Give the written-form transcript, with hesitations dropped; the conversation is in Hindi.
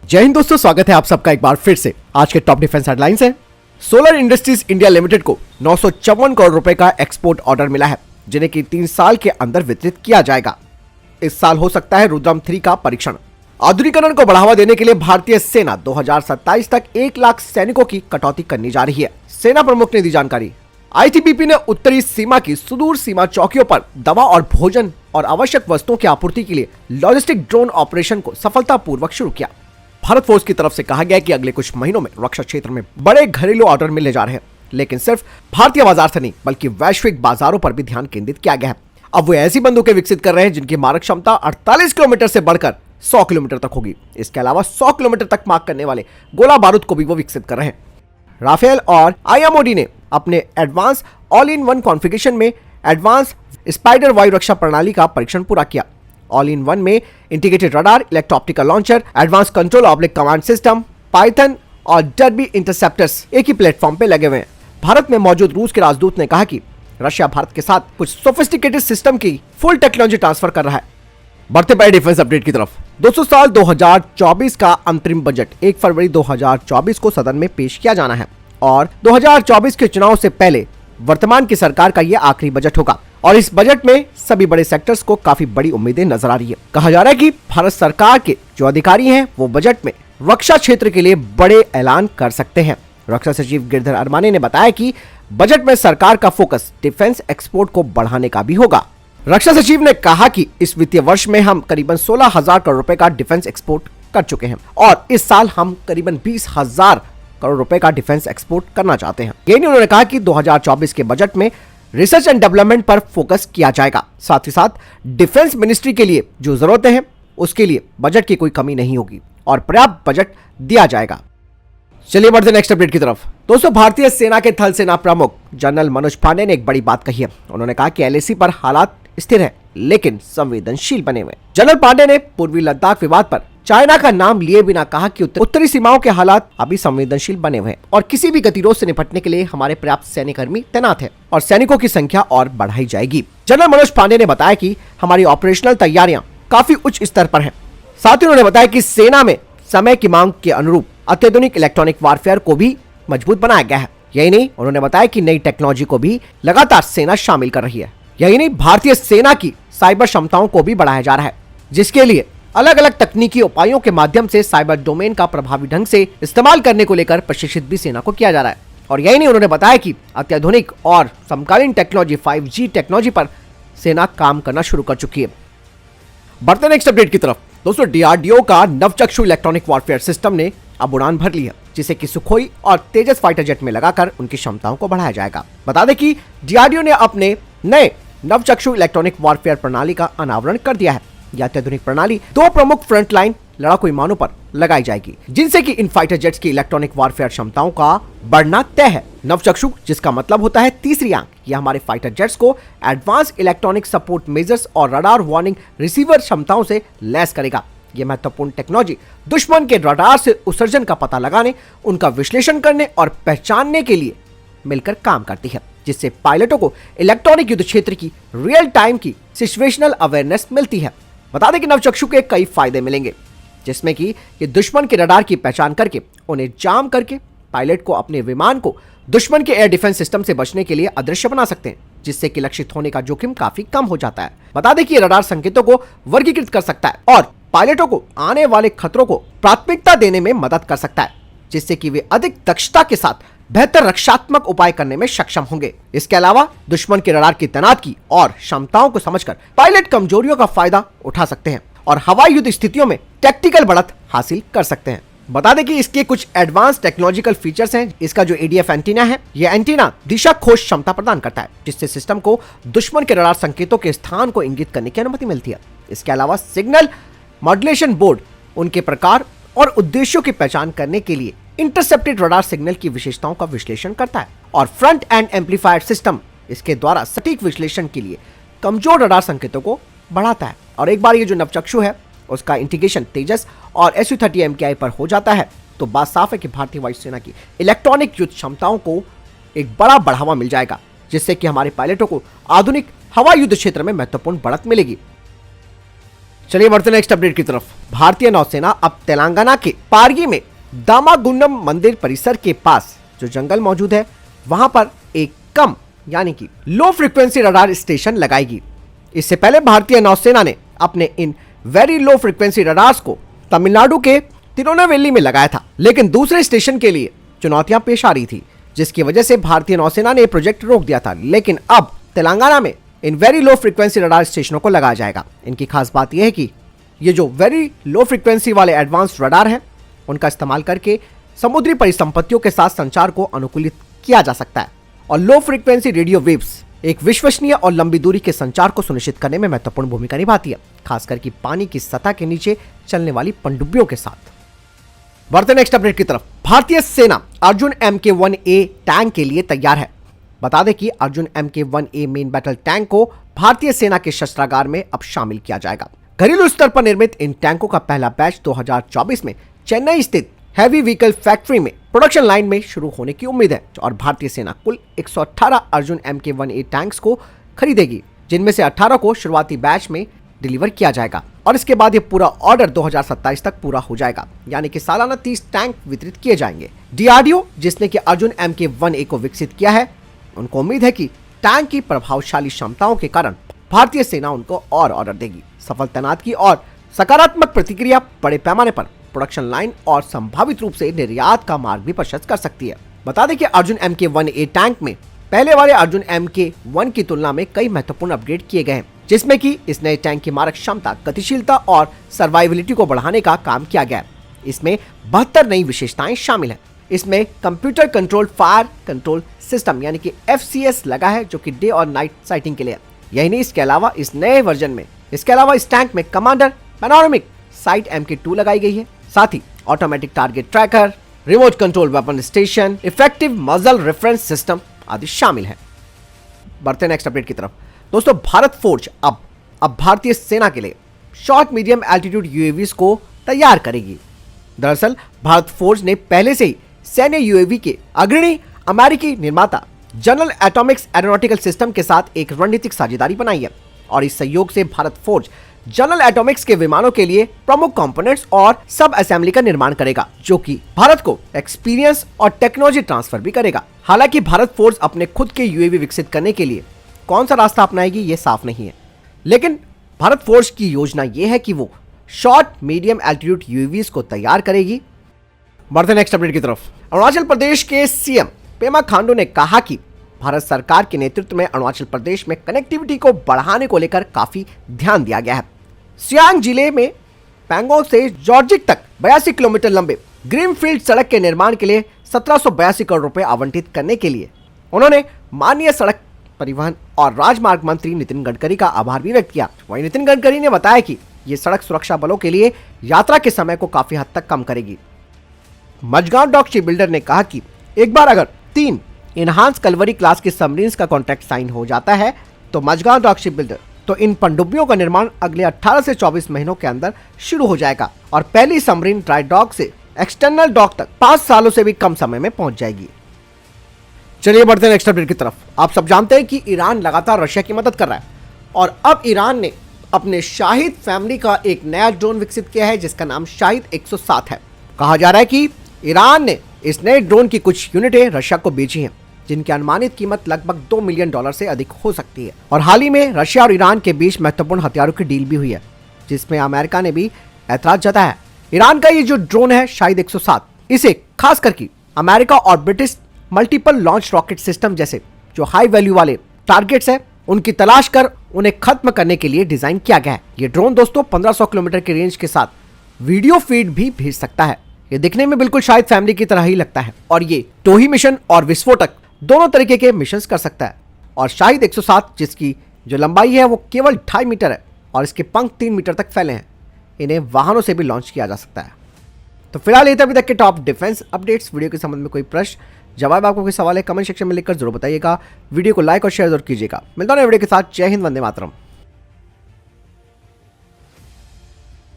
जय हिंद दोस्तों, स्वागत है आप सबका एक बार फिर से। आज के टॉप डिफेंस हेडलाइंस हैं। सोलर इंडस्ट्रीज इंडिया लिमिटेड को 954 करोड़ रुपए का एक्सपोर्ट ऑर्डर मिला है, जिन्हें कि 3 साल के अंदर वितरित किया जाएगा। इस साल हो सकता है रुद्रम 3 का परीक्षण। आधुनिकीकरण को बढ़ावा देने के लिए भारतीय सेना 2027 तक 1 लाख सैनिकों की कटौती करने जा रही है। सेना प्रमुख ने दी जानकारी। आईटीबीपी ने उत्तरी सीमा की सुदूर सीमा चौकियों पर दवा और भोजन और आवश्यक वस्तुओं की आपूर्ति के लिए लॉजिस्टिक ड्रोन ऑपरेशन को सफलतापूर्वक शुरू किया। भारत फोर्स की तरफ से कहा गया कि अगले कुछ महीनों में रक्षा क्षेत्र में बड़े घरेलू ऑर्डर मिलने जा रहे हैं, लेकिन सिर्फ भारतीय बाजार से नहीं बल्कि वैश्विक बाजारों पर भी ध्यान केंद्रित किया गया है। अब वो ऐसी बंदूकें विकसित कर रहे हैं जिनकी मारक क्षमता 48 किलोमीटर से बढ़कर 100 किलोमीटर तक होगी। इसके अलावा 100 किलोमीटर तक मार करने वाले गोला बारूद को भी वो विकसित कर रहे हैं। राफेल और आईएमओडी ने अपने advance all in one configuration में एडवांस स्पाइडर वायु रक्षा प्रणाली का परीक्षण पूरा किया। ऑल इन वन में integrated radar, electro optical launcher, advance control oblique command system, Python और डर्बी इंटरसेप्टर्स एक ही प्लेटफॉर्म पे लगे हुए हैं। भारत में मौजूद रूस के राजदूत ने कहा कि रशिया भारत के साथ कुछ सोफिस्टिकेटेड सिस्टम की फुल टेक्नोलॉजी ट्रांसफर कर रहा है। बढ़ते पड़े डिफेंस अपडेट की तरफ। दोस्तों, साल 2024 का अंतरिम बजट 1 फरवरी 2024 को सदन में पेश किया जाना है और 2024 के चुनाव से पहले वर्तमान की सरकार का यह आखिरी बजट होगा और इस बजट में सभी बड़े सेक्टर्स को काफी बड़ी उम्मीदें नजर आ रही है। कहा जा रहा है कि भारत सरकार के जो अधिकारी हैं वो बजट में रक्षा क्षेत्र के लिए बड़े ऐलान कर सकते हैं। रक्षा सचिव गिरिधर अरमाने ने बताया कि बजट में सरकार का फोकस डिफेंस एक्सपोर्ट को बढ़ाने का भी होगा। रक्षा सचिव ने कहा कि इस वित्तीय वर्ष में हम करीबन 16,000 करोड़ रुपए का डिफेंस एक्सपोर्ट कर चुके हैं और इस साल हम करीबन 20,000 करोड़ रुपए का डिफेंस एक्सपोर्ट करना चाहते हैं। यही उन्होंने कहा कि 2024 के बजट में रिसर्च एंड डेवलपमेंट पर फोकस किया जाएगा। साथ ही साथ डिफेंस मिनिस्ट्री के लिए जो जरूरतें हैं उसके लिए बजट की कोई कमी नहीं होगी और पर्याप्त बजट दिया जाएगा। चलिए बढ़ते नेक्स्ट अपडेट की तरफ। दोस्तों, भारतीय सेना के थल सेना प्रमुख जनरल मनोज पांडे ने एक बड़ी बात कही है। उन्होंने कहा कि एलएसी पर हालात स्थिर है लेकिन संवेदनशील बने हुए। जनरल पांडे ने पूर्वी लद्दाख विवाद पर चाइना का नाम लिए बिना कहा कि उत्तरी सीमाओं के हालात अभी संवेदनशील बने हुए हैं और किसी भी गतिरोध से निपटने के लिए हमारे पर्याप्त सैन्यकर्मी तैनात हैं और सैनिकों की संख्या और बढ़ाई जाएगी। जनरल मनोज पांडे ने बताया कि हमारी ऑपरेशनल तैयारियां काफी उच्च स्तर पर हैं। साथ ही उन्होंने बताया कि सेना में समय की मांग के अनुरूप अत्याधुनिक इलेक्ट्रॉनिक वारफेयर को भी मजबूत बनाया गया है। यही नहीं, उन्होंने बताया कि नई टेक्नोलॉजी को भी लगातार सेना शामिल कर रही है। यही नहीं, भारतीय सेना की साइबर क्षमताओं को भी बढ़ाया जा रहा है, जिसके लिए अलग अलग तकनीकी उपायों के माध्यम से साइबर डोमेन का प्रभावी ढंग से इस्तेमाल करने को लेकर प्रशिक्षित भी सेना को किया जा रहा है। और यही नहीं, उन्होंने बताया कि अत्याधुनिक और समकालीन टेक्नोलॉजी 5G टेक्नोलॉजी पर सेना काम करना शुरू कर चुकी है। बढ़ते नेक्स्ट अपडेट की तरफ। दोस्तों, डीआरडीओ का नवचक्षु इलेक्ट्रॉनिक वॉरफेयर सिस्टम ने अब उड़ान भर ली है, जिसे कि सुखोई और तेजस फाइटर जेट में लगाकर उनकी क्षमताओं को बढ़ाया जाएगा। बता दें कि डीआरडीओ ने अपने नए नवचक्षु इलेक्ट्रॉनिक वॉरफेयर प्रणाली का अनावरण कर दिया है। यह अत्याधुनिक प्रणाली 2 प्रमुख फ्रंटलाइन लड़ाकू विमानों पर लगाई जाएगी, जिनसे कि इन फाइटर जेट्स की इलेक्ट्रॉनिक वॉरफेयर क्षमताओं का बढ़ना तय है। नवचक्षु, जिसका मतलब होता है तीसरी आंख, यह हमारे फाइटर जेट्स को एडवांस इलेक्ट्रॉनिक सपोर्ट मेजर्स और रडार वार्निंग रिसीवर क्षमताओं से लैस करेगा। यह महत्वपूर्ण टेक्नोलॉजी दुश्मन के रडार से उत्सर्जन का पता लगाने, उनका विश्लेषण करने और पहचानने के लिए मिलकर काम करती है, जिससे पायलटों को इलेक्ट्रॉनिक युद्ध क्षेत्र की रियल टाइम की सिचुएशनल अवेयरनेस मिलती है। बता दें कि नवचक्षु के कई फायदे मिलेंगे, जिसमें कि ये दुश्मन के रडार की पहचान करके उन्हें जाम करके पायलट को अपने विमान को दुश्मन के एयर डिफेंस सिस्टम से बचने के लिए अदृश्य बना सकते हैं, जिससे कि लक्षित होने का जोखिम काफी कम हो जाता है। बता दें कि ये रडार संकेतों को वर्गीकृत कर सकता है और पायलटों को आने वाले खतरों को प्राथमिकता देने में मदद कर सकता है, जिससे कि वे अधिक दक्षता के साथ बेहतर रक्षात्मक उपाय करने में सक्षम होंगे। इसके अलावा दुश्मन के रडार की तैनाती और क्षमताओं को समझकर पायलट कमजोरियों का फायदा उठा सकते हैं और हवाई युद्ध स्थितियों में टैक्टिकल बढ़त हासिल कर सकते हैं। बता दें कि इसके कुछ एडवांस टेक्नोलॉजिकल फीचर्स हैं। इसका जो एडीएफ एंटीना है, यह एंटीना दिशा खोज क्षमता प्रदान करता है, जिससे सिस्टम को दुश्मन के रडार संकेतों के स्थान को इंगित करने की अनुमति मिलती है। इसके अलावा सिग्नल मॉड्यूलेशन बोर्ड उनके प्रकार और उद्देश्यों की पहचान करने के लिए इंटरसेप्टेड रडार सिग्नल की विशेषताओं का विश्लेषण करता है और फ्रंट एंड एम्पलीफायर सिस्टम इसके द्वारा सटीक विश्लेषण के लिए कमजोर रडार संकेतों को बढ़ाता है। और एक बार ये जो नवचक्षु है उसका इंटीग्रेशन तेजस और SU-30 MKI पर हो जाता है तो बात साफ है कि भारतीय वायुसेना की इलेक्ट्रॉनिक युद्ध क्षमताओं को एक बड़ा बढ़ावा मिल जाएगा, जिससे कि हमारे पायलटों को आधुनिक हवाई युद्ध क्षेत्र में महत्वपूर्ण बढ़त मिलेगी। चलिए बढ़ते नेक्स्ट अपडेट की तरफ। भारतीय नौसेना अब तेलंगाना के पारगी में दामागुंडम मंदिर परिसर के पास जो जंगल मौजूद है वहां पर एक कम यानी कि लो फ्रीक्वेंसी रडार स्टेशन लगाएगी। इससे पहले भारतीय नौसेना ने अपने in very low frequency radars को तमिलनाडु के तिरुनेलवेली में लगाया था, लेकिन दूसरे स्टेशन के लिए चुनौतियां पेश आ रही थी, जिसकी वजह से भारतीय नौसेना ने प्रोजेक्ट रोक दिया था। लेकिन अब तेलंगाना में in very low frequency radar स्टेशनों को लगाया जाएगा। इनकी खास बात यह है कि ये जो वेरी लो फ्रीक्वेंसी वाले एडवांस्ड रडार हैं उनका इस्तेमाल करके समुद्री परिसंपत्तियों के साथ संचार को अनुकूलित किया जा सकता है और लो फ्रीक्वेंसी रेडियो वेव्स एक विश्वसनीय और लंबी दूरी के संचार को सुनिश्चित करने में महत्वपूर्ण भूमिका निभाती है, खासकर कि पानी की सतह के नीचे चलने वाली पनडुब्बियों के साथ। बढ़ते नेक्स्ट अपडेट की तरफ। भारतीय सेना अर्जुन MK-1A टैंक के लिए तैयार है। बता दें कि Arjun MK-1A main battle tank को भारतीय सेना के शस्त्रागार में अब शामिल किया जाएगा। घरेलू स्तर पर निर्मित इन टैंकों का पहला बैच 2024 में चेन्नई स्थित हैवी व्हीकल फैक्ट्री में प्रोडक्शन लाइन में शुरू होने की उम्मीद है और भारतीय सेना कुल 118 अर्जुन MK-1A टैंक्स को खरीदेगी, जिनमें से 18 को शुरुआती बैच में डिलीवर किया जाएगा और इसके बाद ये पूरा ऑर्डर 2027 तक पूरा हो जाएगा, यानी कि सालाना 30 टैंक वितरित किए जाएंगे। DRDO जिसने कि अर्जुन MK-1A को विकसित किया है, उनको उम्मीद है कि टैंक की प्रभावशाली क्षमताओं के कारण भारतीय सेना उनको और ऑर्डर देगी। सफल तैनाती और सकारात्मक प्रतिक्रिया बड़े पैमाने पर प्रोडक्शन लाइन और संभावित रूप से निर्यात का मार्ग भी प्रशस्त कर सकती है। बता दें कि अर्जुन MK-1A टैंक में पहले वाले अर्जुन MK-1 की तुलना में कई महत्वपूर्ण अपग्रेड किए गए हैं, जिसमें कि इस नए टैंक की मारक क्षमता, गतिशीलता और सर्वाइविलिटी को बढ़ाने का काम किया गया है। इसमें 72 नई विशेषताएं शामिल हैं। इसमें computer control fire control system यानी कि FCS लगा है, जो कि डे और नाइट साइटिंग के लिए है। यही नहीं, इसके अलावा इस नए वर्जन में इस टैंक में कमांडर पैनोरामिक साइट MK2 लगाई गई है। साथ ही automatic target tracker, remote control weapon station, effective muzzle reference system आदि शामिल है। बढ़ते नेक्स्ट अपडेट की तरफ। दोस्तों, भारत फोर्ज अब भारतीय सेना के लिए शॉर्ट मीडियम एल्टीट्यूड UAVs को तैयार करेगी। दरअसल भारत फोर्ज ने पहले से ही सैन्य UAV के अग्रणी अमेरिकी निर्माता जनरल एटॉमिक्स एरोनॉटिकल सिस्टम के साथ एक रणनीतिक साझेदारी बनाई है और इस सहयोग से भारत फोर्ज जनरल एटॉमिक्स के विमानों के लिए प्रमुख कंपोनेंट्स और सब असेंबली का निर्माण करेगा, जो कि भारत को एक्सपीरियंस और टेक्नोलॉजी ट्रांसफर भी करेगा। हालांकि भारत फोर्ज अपने खुद के UAV विकसित करने के लिए कौन सा रास्ता अपनाएगी ये साफ नहीं है, लेकिन भारत फोर्ज की योजना यह है कि वो शॉर्ट मीडियम एल्टीट्यूड UAVs को तैयार करेगी। बढ़ते नेक्स्ट अपडेट की तरफ। अरुणाचल प्रदेश के CM पेमा खांडू ने कहा कि भारत सरकार के नेतृत्व में अरुणाचल प्रदेश में कनेक्टिविटी को बढ़ाने को लेकर काफी ध्यान दिया गया है। सियांग जिले में पैंगोंग से जॉर्जिक तक 82 किलोमीटर लंबे ग्रीनफील्ड सड़क के निर्माण के लिए 1782 करोड़ रुपए आवंटित करने के लिए उन्होंने माननीय सड़क परिवहन और राजमार्ग मंत्री नितिन गडकरी का आभार भी व्यक्त किया। वहीं नितिन गडकरी ने बताया कि ये सड़क सुरक्षा बलों के लिए यात्रा के समय को काफी हद तक कम करेगी। मजगांव डॉक शिप बिल्डर ने कहा कि एक बार अगर 3 इनहांस कलवरी क्लास के सबमरीन्स का कॉन्ट्रैक्ट साइन हो जाता है तो मजगांव डॉक शिप बिल्डर तो इन पनडुब्बियों का निर्माण अगले 18 से 24 महीनों के अंदर शुरू हो जाएगा और पहली सबमरीन ड्राई डॉक से एक्सटर्नल डॉक तक 5 सालों से भी कम समय में पहुंच जाएगी। चलिए बढ़ते हैं नेक्स्ट अपडेट की तरफ। आप सब जानते हैं कि ईरान लगातार रशिया की मदद कर रहा है और अब ईरान ने अपने शाहिद फैमिली का एक नया ड्रोन विकसित किया है जिसका नाम शाहिद 107 है। कहा जा रहा है कि ईरान ने इस नए ड्रोन की कुछ यूनिटें रशिया को बेची हैं, जिनकी अनुमानित कीमत लगभग $2 मिलियन से अधिक हो सकती है। और हाल ही में रशिया और ईरान के बीच महत्वपूर्ण हथियारों की डील भी हुई है, जिसमें अमेरिका ने भी ऐतराज जताया है। ईरान का ये जो ड्रोन है शाहिद 107, इसे खास करके अमेरिका और British multiple launch rocket system जैसे जो हाई वैल्यू वाले टारगेट्स है उनकी तलाश कर उन्हें खत्म करने के लिए डिजाइन किया गया है। ये ड्रोन दोस्तों 1500 किलोमीटर की रेंज के साथ वीडियो फीड भी भेज सकता है। ये दिखने में बिल्कुल शाहिद फैमिली की तरह ही लगता है और ये टोही मिशन और विस्फोटक दोनों तरीके के मिशन कर सकता है। और शाहिद 107 जिसकी जो लंबाई है वो केवल 2.5 मीटर है और इसके पंख 3 मीटर तक फैले हैं। इन्हें वाहनों से भी लॉन्च किया जा सकता है। तो फिलहाल ये अभी तक के टॉप डिफेंस अपडेट्स। वीडियो के संबंध में कोई प्रश्न जवाब आपको कोई सवाल है कमेंट सेक्शन में लिखकर जरूर बताइएगा। वीडियो को लाइक और शेयर जरूर कीजिएगा। मिलता हूं वीडियो के साथ। जय हिंद, वंदे मातरम।